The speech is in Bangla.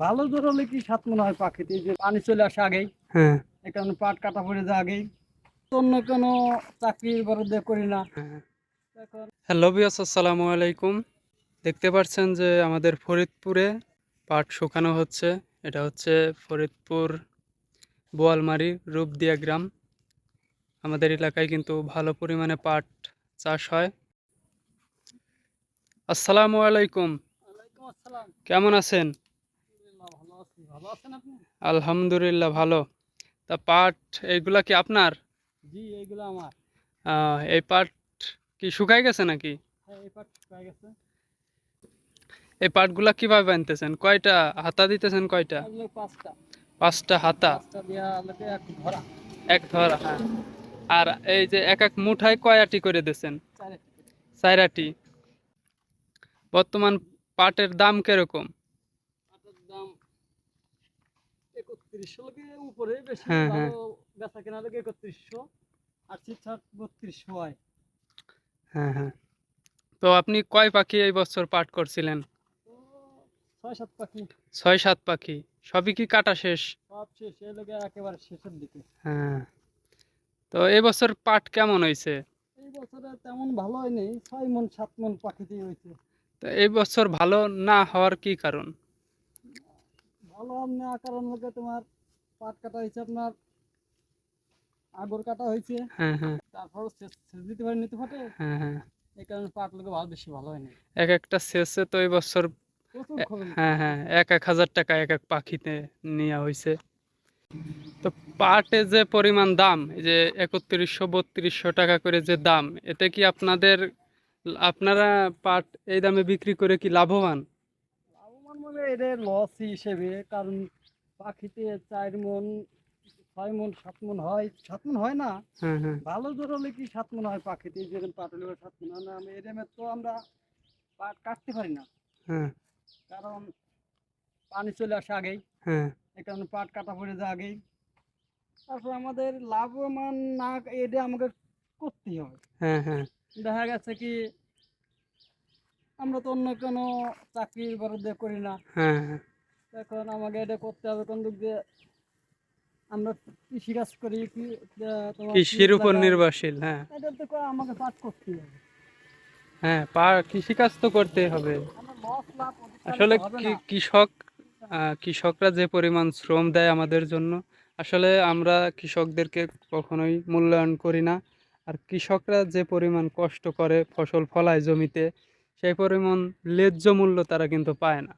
ভালো জোর হলে কি সাত মনে হয় পাখিতে, এই যে পানি চলে আসে আগেই, হ্যাঁ এই কারণে পাট কাটা পড়ে যায় আগেই। অন্য কোনো চাকরি বরাদ্দ করি না হ্যাঁ। এখন। হ্যালো বিয়াস, আসসালামু আলাইকুম। দেখতে পাচ্ছেন যে আমাদের ফরিদপুরে পাট শুকানো হচ্ছে। এটা হচ্ছে ফরিদপুর বোয়ালমারি রূপদিয়া গ্রাম। আমাদের এলাকায় কিন্তু ভালো পরিমাণে পাট চাষ হয়। আসসালামু আলাইকুম। ওয়ালাইকুম আসসালাম। কেমন আছেন? আলহামদুলিল্লাহ, ভালো আছি। ভালো আছেন আপনি? আলহামদুলিল্লাহ ভালো। তা পাট এইগুলা কি আপনার? জি, এইগুলো আমার। এই পাট কি শুকায় গেছে নাকি? হ্যাঁ, এই পাট শুকায় গেছে। এই পাটগুলা কিভাবে বানতেছেন? কয়টা হাতা দিতেছেন কয়টা? এগুলো পাঁচটা। 5টা হাতা, পাঁচটা দিয়া লোকে এক ধরা। এক ধরা, হ্যাঁ। আর এই যে এক এক মুঠায় কয় আটি করে দিয়েছেন? চারটি করে। 4 আটি। বর্তমান পাটের দাম কিরকম? পাটের দাম 3100 লোকে উপরে, বেশি হ্যাঁ ভালো হ্যাঁ বেচা কেনা লোকে 3100, আর ঠিকঠাক 3200 হয়। হ্যাঁ হ্যাঁ। তো আপনি কয় পাখি এই বছর পাট করছিলেন? তো 6-7 পাখি। 6-7 পাখি। সবই কি কাটা শেষ? সব শেষ, এই লোকে একেবারে শেষের দিকে। হ্যাঁ। তো এই বছর পাট কেমন হয়েছে? এই বছরে তেমন ভালো হয়নি, 6 মণ 7 মণ পাখিতেই হয়েছে। তো এই বছর ভালো না হওয়ার কি কারণ? ভালো না কারণ লোকে তোমার পাট কাটা হয়েছে, আপনার আগর কাটা হয়েছে, হ্যাঁ হ্যাঁ তারপর সেচ সেচ দিতে পারেনি তো পাটে, হ্যাঁ হ্যাঁ। এই কারণে পাট লোকে ভালো, বেশি ভালো হয়নি। এক একটা শেষে তো এই বছর প্রচুর খরচ। হ্যাঁ হ্যাঁ, 1-1 হাজার টাকা এক এক পাখিতে নেওয়া হয়েছে। তো পাটে যে পরিমাণ দাম, এই যে 3100-3200 টাকা করে যে দাম, এতে কি আপনারা পাট এই দামে বিক্রি করে কি লাভবান? লাভবান মানে এদের লস হিসেবে, কারণ পাখিতে 4 মণ 6 মণ 7 মণ হয়, 7 মণ হয় না। হ্যাঁ হ্যাঁ ভালো জোর হলে কি 7 মণ হয় পাখিতে, যেরকম পাট হলে 7 মণ হয় না। আমি এরকম তো আমরা পাট কাটতে পারি না, হ্যাঁ কারণ পানি চলে আসে আগেই, হ্যাঁ এই কারণে পাট কাটা পড়ে যায় আগেই। তারপর আমাদের লাভবান না, এটা আমাকে করতেই হবে। হ্যাঁ হ্যাঁ দেখা গেছে কি আমরা তো অন্য কোনো চাকরি বরাদ্দ করি না, হ্যাঁ হ্যাঁ। এখন আমাকে এটা করতে হবে কোন দিক দিয়ে। আমরা কৃষিকাজ করি কি, তোমার কৃষির পিঁয়াজ উপর লাগাই, নির্ভরশীল, হ্যাঁ। এটা তো আমাকে পাট করতেই হবে। হ্যাঁ, কৃষিকাজ তো করতেই হবে। আমার লস লাভ ওদিক তাহলে আসলে তো হবে না। কৃষকরা যে পরিমাণ শ্রম দেয় আমাদের জন্য, আসলে আমরা কৃষকদেরকে কখনোই মূল্যায়ন করি না। আর কৃষকরা যে পরিমাণ কষ্ট করে ফসল ফলায় জমিতে, সেই পরিমাণ ন্যায্য মূল্য তারা কিন্তু পায় না।